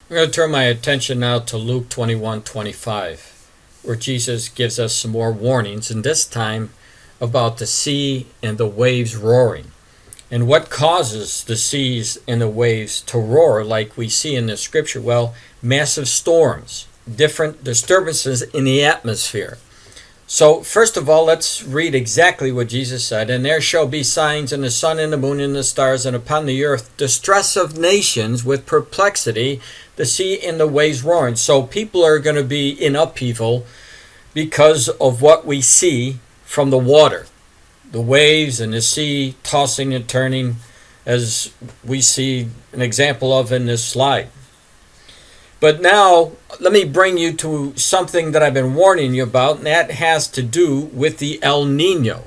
I'm going to turn my attention now to Luke 21:25, where Jesus gives us some more warnings, and this time about the sea and the waves roaring. And what causes the seas and the waves to roar like we see in the scripture? Well, massive storms, different disturbances in the atmosphere. So, first of all, let's read exactly what Jesus said. And there shall be signs in the sun and the moon and the stars, and upon the earth distress of nations with perplexity, the sea and the waves roaring. So, people are going to be in upheaval because of what we see from the water. The waves and the sea tossing and turning, as we see an example of in this slide. But now, let me bring you to something that I've been warning you about, and that has to do with the El Nino.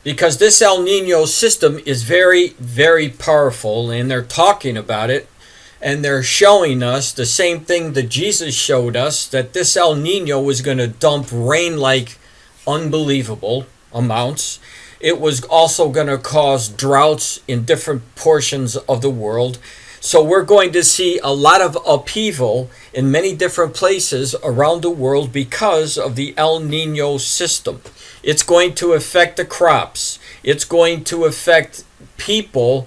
Because this El Nino system is very, very powerful, and they're talking about it, and they're showing us the same thing that Jesus showed us, that this El Nino was going to dump rain like unbelievable amounts. It was also going to cause droughts in different portions of the world. So we're going to see a lot of upheaval in many different places around the world because of the El Nino system. It's going to affect the crops. It's going to affect people,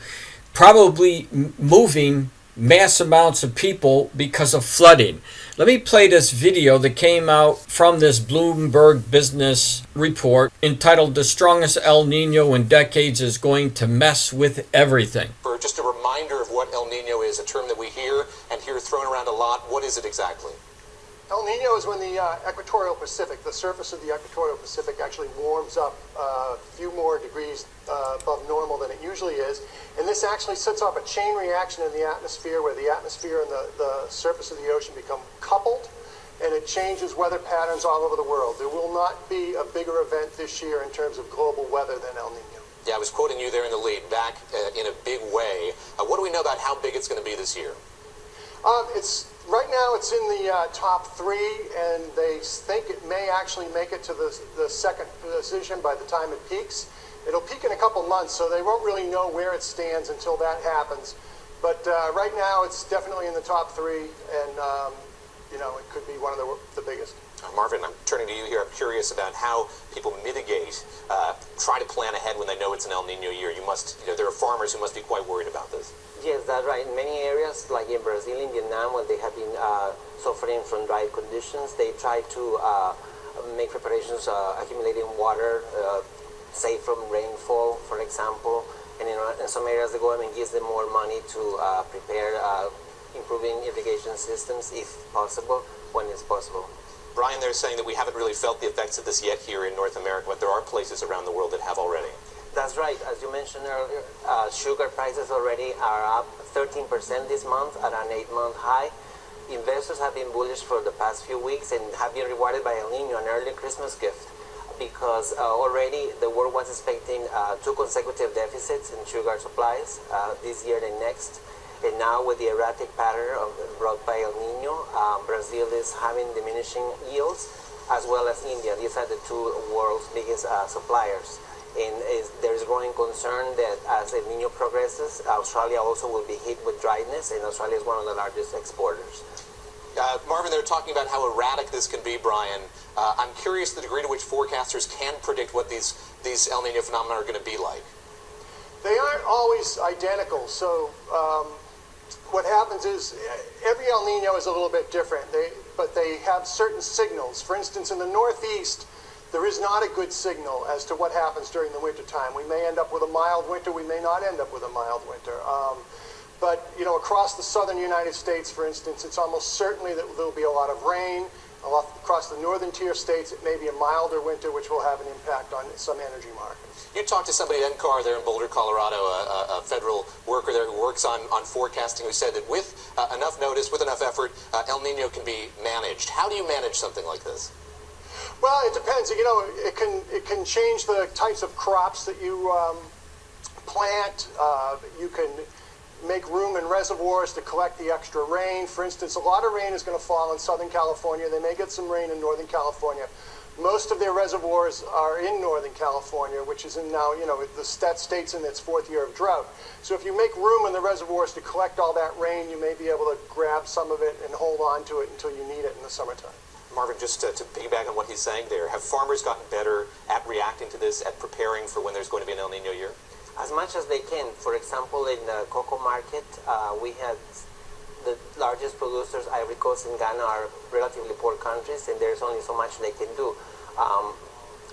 probably moving mass amounts of people because of flooding. Let me play this video that came out from this Bloomberg business report entitled "The Strongest El Nino in Decades is Going to Mess with Everything." For just a reminder of what El Nino is, a term that we hear and hear thrown around a lot. What is it exactly? El Nino is when the equatorial Pacific, the surface of the equatorial Pacific actually warms up a few more degrees above normal than it usually is. And this actually sets off a chain reaction in the atmosphere where the atmosphere and the surface of the ocean become coupled, and it changes weather patterns all over the world. There will not be a bigger event this year in terms of global weather than El Nino. Yeah, I was quoting you there in the lead, back in a big way. What do we know about how big it's going to be this year? Right now it's in the top three, and they think it may actually make it to the second position by the time it peaks. It'll peak in a couple months, so they won't really know where it stands until that happens. But right now it's definitely in the top three, and it could be one of the biggest. Marvin, I'm turning to you here. I'm curious about how people mitigate, try to plan ahead when they know it's an El Nino year. There are farmers who must be quite worried about this. Yes, that's right. In many areas, like in Brazil, in Vietnam, when they have been suffering from dry conditions, they try to make preparations, accumulating water, safe from rainfall, for example. And in some areas, the government gives them more money to prepare improving irrigation systems, if possible, when it's possible. Brian, they're saying that we haven't really felt the effects of this yet here in North America, but there are places around the world that have already. That's right. As you mentioned earlier, sugar prices already are up 13% this month at an 8-month high. Investors have been bullish for the past few weeks and have been rewarded by El Nino, an early Christmas gift, because already the world was expecting 2 consecutive deficits in sugar supplies this year and next. And now with the erratic pattern brought by El Nino, Brazil is having diminishing yields, as well as India. These are the 2 world's biggest suppliers. And there is growing concern that as El Nino progresses, Australia also will be hit with dryness, and Australia is one of the largest exporters. Marvin, they're talking about how erratic this can be, Brian. I'm curious the degree to which forecasters can predict what these El Nino phenomena are going to be like. They aren't always identical, so what happens is every El Nino is a little bit different, but they have certain signals. For instance, in the Northeast, there is not a good signal as to what happens during the winter time. We may end up with a mild winter, we may not end up with a mild winter. But across the southern United States, for instance, it's almost certainly that there'll be a lot of rain. Across the northern tier states, it may be a milder winter, which will have an impact on some energy markets. You talked to somebody at NCAR there in Boulder, Colorado, a federal worker there who works on forecasting, who said that with enough notice, with enough effort, El Nino can be managed. How do you manage something like this? Well, it depends. It can change the types of crops that you plant. You can make room in reservoirs to collect the extra rain. For instance, a lot of rain is going to fall in Southern California. They may get some rain in Northern California. Most of their reservoirs are in Northern California, which is in now, that state's in its 4th year of drought. So if you make room in the reservoirs to collect all that rain, you may be able to grab some of it and hold on to it until you need it in the summertime. Marvin, just to piggyback on what he's saying there, have farmers gotten better at reacting to this, at preparing for when there's going to be an El Nino year? As much as they can. For example, in the cocoa market, we had the largest producers, Ivory Coast and Ghana, are relatively poor countries, and there's only so much they can do.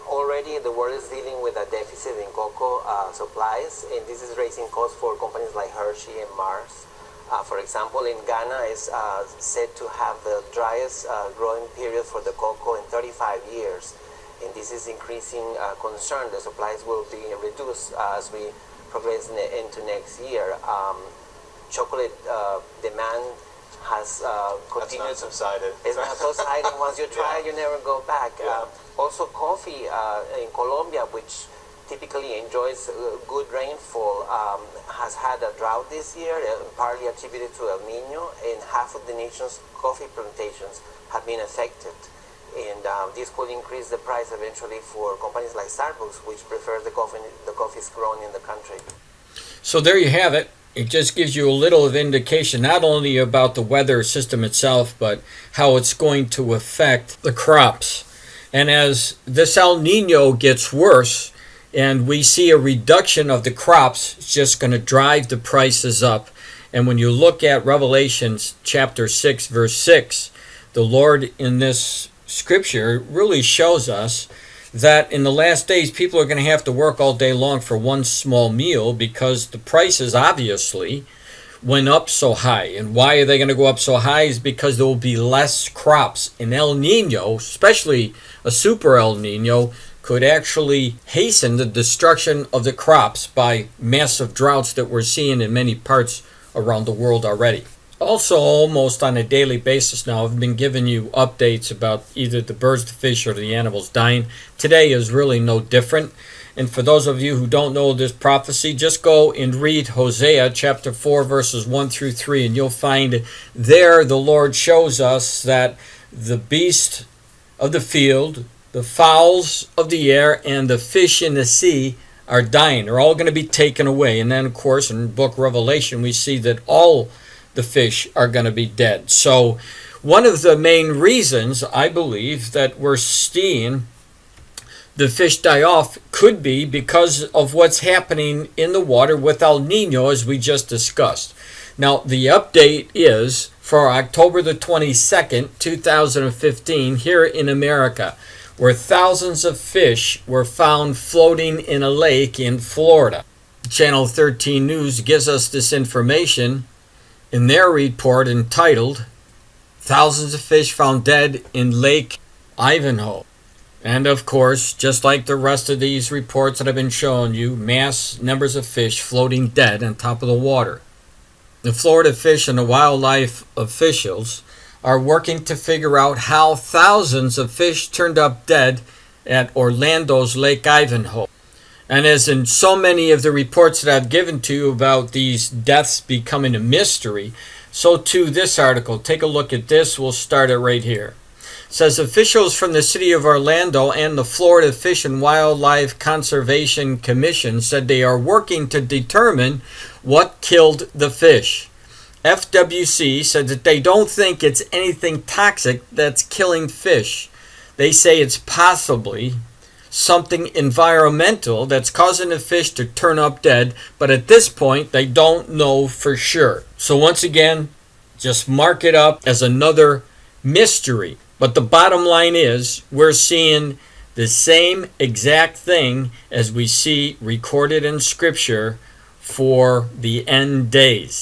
Already the world is dealing with a deficit in cocoa supplies, and this is raising costs for companies like Hershey and Mars. For example, in Ghana is said to have the driest growing period for the cocoa in 35 years. And this is increasing concern. The supplies will be reduced as we progress into next year. Chocolate demand has continued. That's not subsided. It's not subsided. Once you try, you never go back. Yeah. Also, coffee in Colombia, which typically enjoys good rainfall, has had a drought this year, partly attributed to El Nino, and half of the nation's coffee plantations have been affected. And this could increase the price eventually for companies like Starbucks, which prefers the coffees grown in the country. So there you have it. It just gives you a little of indication not only about the weather system itself, but how it's going to affect the crops. And as this El Nino gets worse and we see a reduction of the crops, it's just going to drive the prices up. And when you look at Revelation chapter 6, verse 6, the Lord in this scripture really shows us that in the last days people are going to have to work all day long for one small meal because the prices obviously went up so high. And why are they going to go up so high is because there will be less crops. And El Nino, especially a super El Nino, could actually hasten the destruction of the crops by massive droughts that we're seeing in many parts around the world already. Also, almost on a daily basis now, I've been giving you updates about either the birds, the fish, or the animals dying. Today is really no different. And for those of you who don't know this prophecy, just go and read Hosea chapter 4, verses 1 through 3, and you'll find there the Lord shows us that the beast of the field, the fowls of the air, and the fish in the sea are dying. They're all going to be taken away. And then, of course, in the book of Revelation, we see that all the fish are going to be dead. So one of the main reasons I believe that we're seeing the fish die off could be because of what's happening in the water with El Nino, as we just discussed. Now, the update is for October the 22nd, 2015, here in America, where thousands of fish were found floating in a lake in Florida. Channel 13 News gives us this information in their report entitled, "Thousands of Fish Found Dead in Lake Ivanhoe." And of course, just like the rest of these reports that I've been showing you, mass numbers of fish floating dead on top of the water. The Florida Fish and the Wildlife officials are working to figure out how thousands of fish turned up dead at Orlando's Lake Ivanhoe. And as in so many of the reports that I've given to you about these deaths becoming a mystery, so too this article. Take a look at this. We'll start it right here. It says officials from the city of Orlando and the Florida Fish and Wildlife Conservation Commission said they are working to determine what killed the fish. FWC said that they don't think it's anything toxic that's killing fish. They say it's possibly something environmental that's causing the fish to turn up dead, but at this point they don't know for sure. So once again, just mark it up as another mystery. But the bottom line is we're seeing the same exact thing as we see recorded in Scripture for the end days.